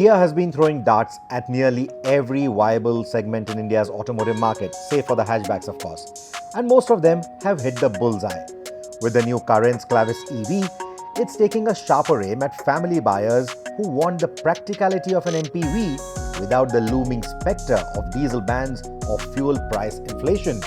Kia has been throwing darts at nearly every viable segment in India's automotive market, save for the hatchbacks of course. And most of them have hit the bullseye. With the new Carens Clavis EV, it's taking a sharper aim at family buyers who want the practicality of an MPV without the looming spectre of diesel bans or fuel price inflation.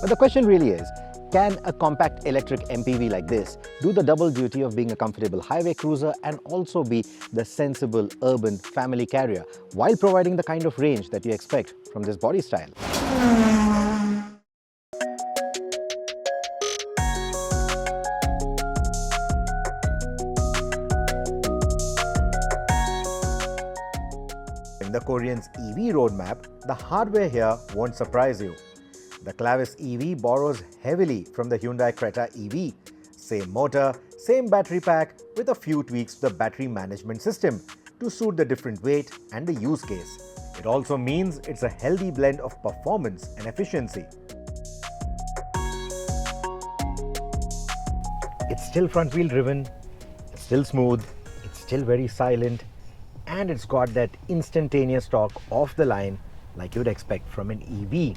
But the question really is, can a compact electric MPV like this do the double duty of being a comfortable highway cruiser and also be the sensible urban family carrier while providing the kind of range that you expect from this body style? In the Carens EV roadmap, the hardware here won't surprise you. The Clavis EV borrows heavily from the Hyundai Creta EV. Same motor, same battery pack with a few tweaks to the battery management system to suit the different weight and the use case. It also means it's a healthy blend of performance and efficiency. It's still front wheel driven, it's still smooth, it's still very silent, and it's got that instantaneous torque off the line like you'd expect from an EV.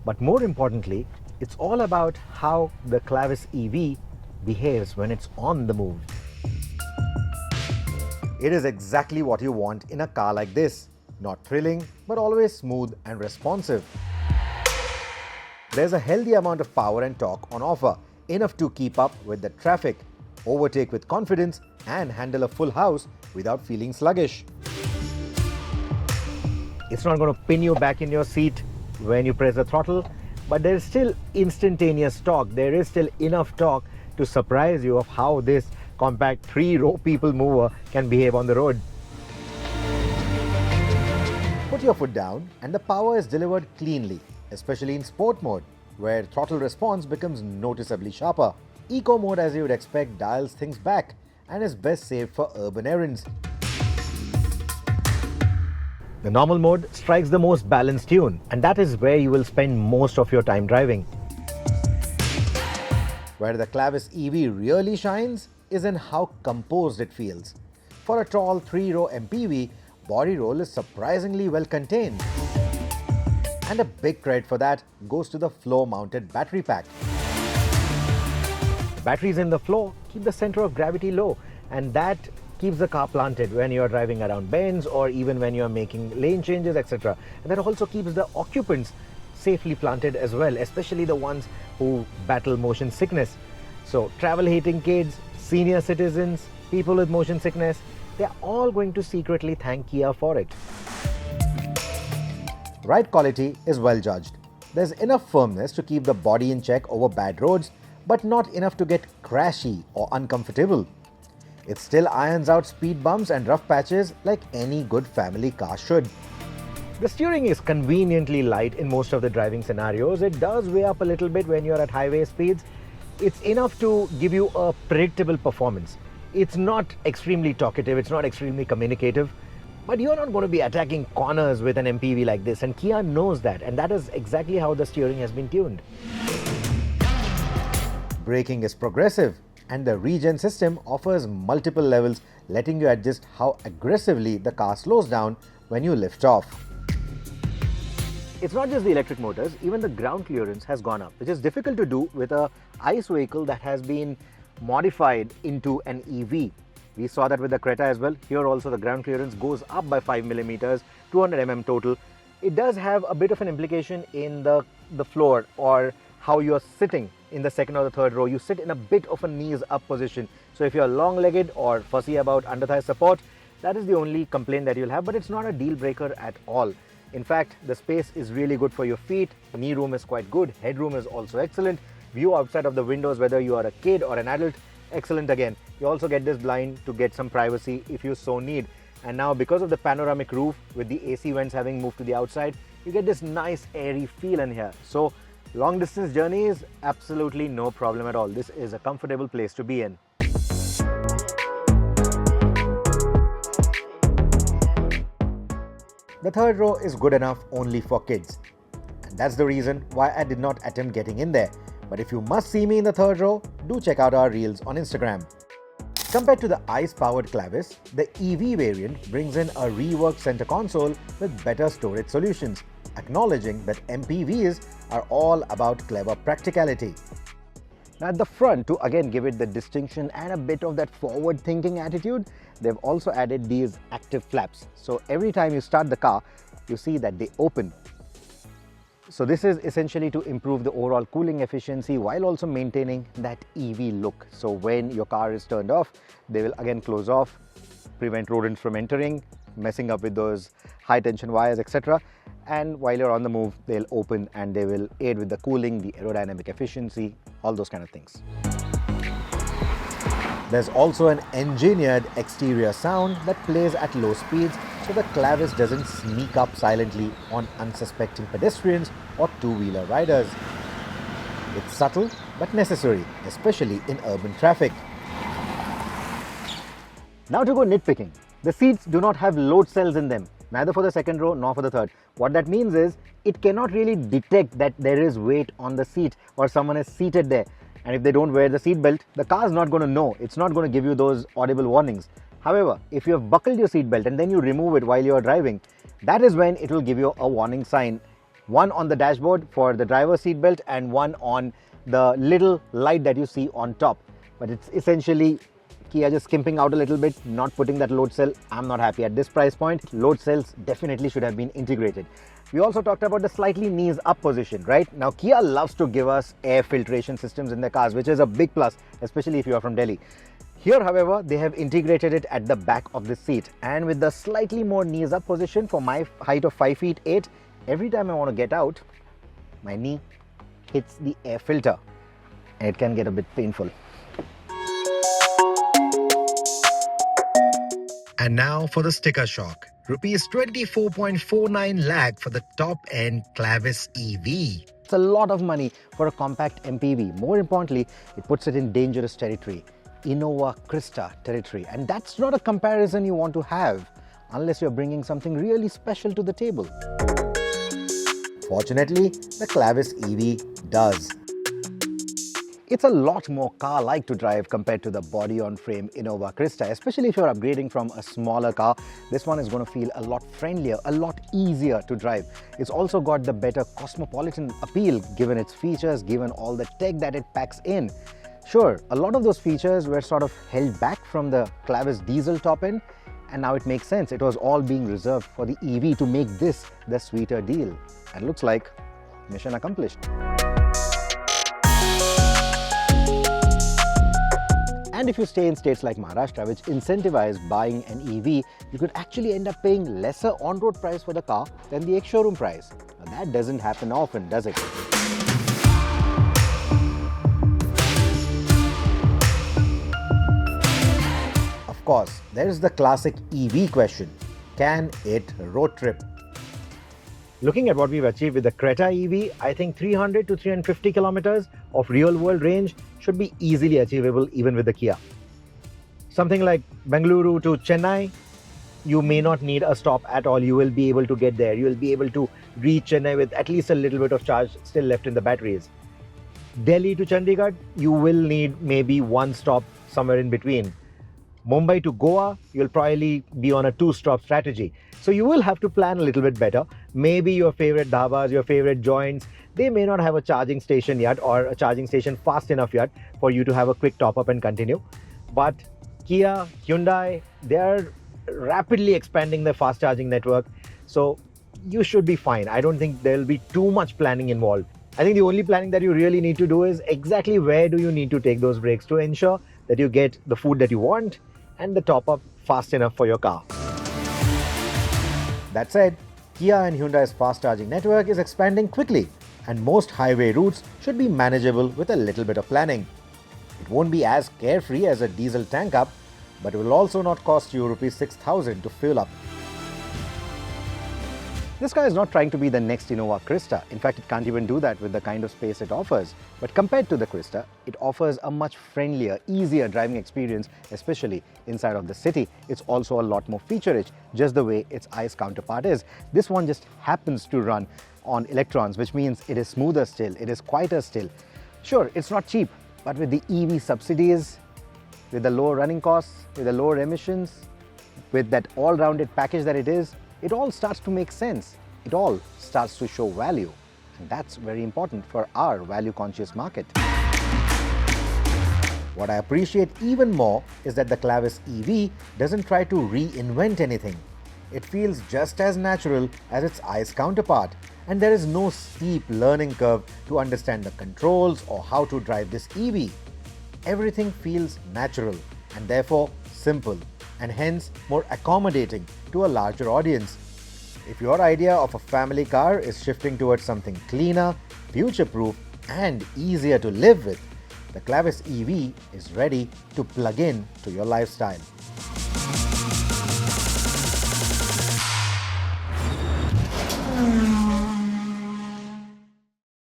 But more importantly, it's all about how the Clavis EV behaves when it's on the move. It is exactly what you want in a car like this. Not thrilling, but always smooth and responsive. There's a healthy amount of power and torque on offer, enough to keep up with the traffic, overtake with confidence, and handle a full house without feeling sluggish. It's not going to pin you back in your seat when you press the throttle, but there is still instantaneous torque. There is still enough torque to surprise you of how this compact 3-row people mover can behave on the road. Put your foot down and the power is delivered cleanly, especially in sport mode, where throttle response becomes noticeably sharper. Eco mode, as you would expect, dials things back and is best saved for urban errands. The normal mode strikes the most balanced tune, and that is where you will spend most of your time driving. Where the Clavis EV really shines is in how composed it feels. For a tall 3-row MPV, body roll is surprisingly well contained. And a big credit for that goes to the floor-mounted battery pack. The batteries in the floor keep the center of gravity low, and that keeps the car planted when you are driving around bends or even when you are making lane changes, etc. And that also keeps the occupants safely planted as well, especially the ones who battle motion sickness. So travel-hating kids, senior citizens, people with motion sickness, they're all going to secretly thank Kia for it. Ride quality is well judged. There's enough firmness to keep the body in check over bad roads, but not enough to get crashy or uncomfortable. It still irons out speed bumps and rough patches like any good family car should. The steering is conveniently light in most of the driving scenarios. It does weigh up a little bit when you're at highway speeds. It's enough to give you a predictable performance. It's not extremely talkative, it's not extremely communicative, but you're not going to be attacking corners with an MPV like this, and Kia knows that, and that is exactly how the steering has been tuned. Braking is progressive, and the regen system offers multiple levels, letting you adjust how aggressively the car slows down when you lift off. It's not just the electric motors, even the ground clearance has gone up, which is difficult to do with a ICE vehicle that has been modified into an EV. We saw that with the Creta as well. Here also the ground clearance goes up by 5 millimeters, 200 mm total. It does have a bit of an implication in the floor or how you're sitting in the second or the third row. You sit in a bit of a knees up position. So if you're long-legged or fussy about under-thigh support, that is the only complaint that you'll have, but it's not a deal breaker at all. In fact, the space is really good for your feet. Knee room is quite good. Headroom is also excellent. View outside of the windows, whether you are a kid or an adult, excellent again. You also get this blind to get some privacy if you so need. And now because of the panoramic roof with the AC vents having moved to the outside, you get this nice airy feel in here. So long distance journeys, absolutely no problem at all. This is a comfortable place to be in. The third row is good enough only for kids. And that's the reason why I did not attempt getting in there. But if you must see me in the third row, do check out our reels on Instagram. Compared to the ICE-powered Clavis, the EV variant brings in a reworked center console with better storage solutions, acknowledging that MPVs are all about clever practicality. Now at the front, to again give it the distinction and a bit of that forward-thinking attitude, they've also added these active flaps. So every time you start the car, you see that they open. So this is essentially to improve the overall cooling efficiency while also maintaining that EV look. So when your car is turned off, they will again close off, prevent rodents from entering, messing up with those high tension wires, etc. And while you're on the move, they'll open and they will aid with the cooling, the aerodynamic efficiency, all those kind of things. There's also an engineered exterior sound that plays at low speeds, so the Clavis doesn't sneak up silently on unsuspecting pedestrians or two-wheeler riders. It's subtle but necessary, especially in urban traffic. Now to go nitpicking. The seats do not have load cells in them, neither for the second row nor for the third. What that means is, it cannot really detect that there is weight on the seat or someone is seated there. And if they don't wear the seat belt, the car is not going to know. It's not going to give you those audible warnings. However, if you have buckled your seat belt and then you remove it while you are driving, that is when it will give you a warning sign. One on the dashboard for the driver's seat belt and one on the little light that you see on top. But it's essentially Kia just skimping out a little bit, not putting that load cell. I'm not happy at this price point. Load cells definitely should have been integrated. We also talked about the slightly knees up position, right? Now Kia loves to give us air filtration systems in their cars, which is a big plus, especially if you are from Delhi. Here, however, they have integrated it at the back of the seat, and with the slightly more knees up position for my height of 5 feet 8, every time I want to get out, my knee hits the air filter and it can get a bit painful. And now for the sticker shock. Rupees 24.49 lakh for the top-end Clavis EV. It's a lot of money for a compact MPV. More importantly, it puts it in dangerous territory, Innova Krista territory. And that's not a comparison you want to have unless you're bringing something really special to the table. Fortunately, the Clavis EV does. It's a lot more car-like to drive compared to the body-on-frame Innova Krista, especially if you're upgrading from a smaller car. This one is going to feel a lot friendlier, a lot easier to drive. It's also got the better cosmopolitan appeal given its features, given all the tech that it packs in. Sure, a lot of those features were sort of held back from the Clavis diesel top-end, and now it makes sense. It was all being reserved for the EV to make this the sweeter deal. And looks like mission accomplished. And if you stay in states like Maharashtra, which incentivize buying an EV, you could actually end up paying lesser on-road price for the car than the ex-showroom price. Now that doesn't happen often, does it? Of course, there is the classic EV question. Can it road trip? Looking at what we've achieved with the Creta EV, I think 300 to 350 kilometers of real-world range should be easily achievable even with the Kia. Something like Bengaluru to Chennai, you may not need a stop at all. You will be able to get there. You will be able to reach Chennai with at least a little bit of charge still left in the batteries. Delhi to Chandigarh, you will need maybe one stop somewhere in between. Mumbai to Goa, you'll probably be on a two-stop strategy. So you will have to plan a little bit better. Maybe your favorite dhabas, your favorite joints, they may not have a charging station yet or a charging station fast enough yet for you to have a quick top-up and continue. But Kia, Hyundai, they are rapidly expanding their fast charging network. So you should be fine. I don't think there will be too much planning involved. I think the only planning that you really need to do is exactly where do you need to take those breaks to ensure that you get the food that you want and the top-up fast enough for your car. That said, Kia and Hyundai's fast charging network is expanding quickly, and most highway routes should be manageable with a little bit of planning. It won't be as carefree as a diesel tank up, but it will also not cost you Rs 6,000 to fill up. This car is not trying to be the next Innova Krista. In fact, it can't even do that with the kind of space it offers. But compared to the Krista, it offers a much friendlier, easier driving experience, especially inside of the city. It's also a lot more feature-rich, just the way its ICE counterpart is. This one just happens to run on electrons, which means it is smoother still, it is quieter still. Sure, it's not cheap, but with the EV subsidies, with the low running costs, with the lower emissions, with that all-rounded package that it is, it all starts to make sense. It all starts to show value. And that's very important for our value-conscious market. What I appreciate even more is that the Clavis EV doesn't try to reinvent anything. It feels just as natural as its ICE counterpart, and there is no steep learning curve to understand the controls or how to drive this EV. Everything feels natural and therefore simple, and hence more accommodating to a larger audience. If your idea of a family car is shifting towards something cleaner, future-proof and easier to live with, the Clavis EV is ready to plug in to your lifestyle.